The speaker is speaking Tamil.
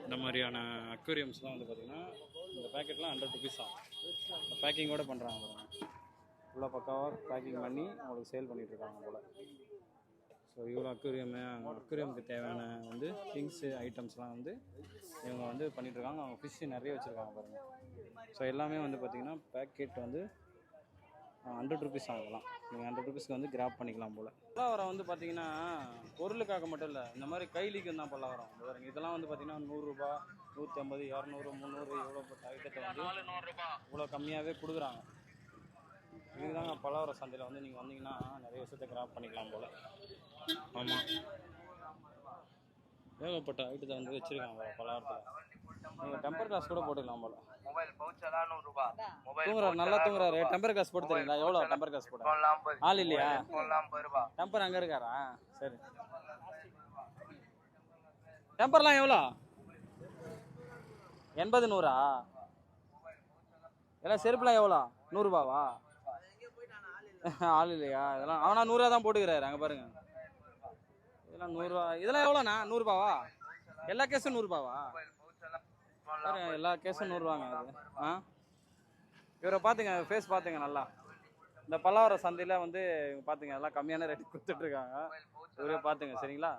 இந்த மாதிரியான அக்வேரியம்ஸ்லாம் வந்து பார்த்திங்கன்னா இந்த பேக்கெட்லாம் 100 ருபீஸ் ஆகும். பேக்கிங்கோடு பண்ணுறாங்க பாருங்கள். ஃபுல்லாக பக்காவாக பேக்கிங் பண்ணி அவங்களுக்கு சேல் பண்ணிகிட்ருக்காங்க போல். ஸோ இவ்வளோ அக்வேரியமுக்கு தேவையான வந்து திங்ஸு ஐட்டம்ஸ்லாம் வந்து இவங்க வந்து பண்ணிகிட்ருக்காங்க. அவங்க ஃபிஷ்ஷு நிறைய வச்சுருக்காங்க பாருங்கள். ஸோ எல்லாமே வந்து பார்த்திங்கன்னா பேக்கெட் வந்து 100 ருபீஸ் ஆகலாம். நீங்கள் 100 ருபீஸ்க்கு வந்து கிராப் பண்ணிக்கலாம் போல். பல்லாவரம் வந்து பார்த்தீங்கன்னா பொருளுக்காக மட்டும் இல்லை, இந்த மாதிரி கைலிக்கு தான் பல்லாவரம். இதெல்லாம் வந்து பார்த்தீங்கன்னா 100 ரூபா, 150, 200, 300 இவ்வளோ ஐட்டத்தை வந்து இவ்வளோ கம்மியாகவே கொடுக்குறாங்க. இதுதாங்க பல்லாவரம் சந்தையில் வந்து நீங்கள் வந்தீங்கன்னா நிறைய விஷயத்தை கிராப் பண்ணிக்கலாம் போல். ஆமாம், ஏகப்பட்ட ஐட்டத்தை வந்து வச்சுருக்காங்க பல்லாவரத்தில். நீங்கள் டெம்பர் கிளாஸ் கூட போட்டுக்கலாம் போல். தூங்குறாரு, நல்லா தூங்குறாரு. டெம்பர் கிளாஸ் போட்டு தரீங்களா? எவ்வளோ டெம்பர் கிளாஸ் போட? ஆள் இல்லையா? டெம்பர் அங்கே இருக்காரா? சரி. டெம்பர்லாம் எவ்வளோ? 80, 100? எல்லாம் செருப்புலாம் எவ்வளோ? 100 ரூபாவா? ஆள் இல்லையா? இதெல்லாம் அவனா 100 தான் போட்டுக்கிறாரு. அங்கே பாருங்க, இதெல்லாம் 100 ரூபா. இதெல்லாம் எவ்வளோண்ணா? 100 ரூபாவா? எல்லா கேஸும் 100 ரூபாவா? எல்லா கேஸும் 100 ரூபாங்க அது. இவரை பார்த்துங்க, ஃபேஸ் பார்த்துங்க நல்லா. இந்த பல்லாவரம் சந்தையில் வந்து பார்த்துங்க எல்லாம் கம்மியான ரேட்டு கொடுத்துட்ருக்காங்க. இவரே பார்த்துங்க சரிங்களா?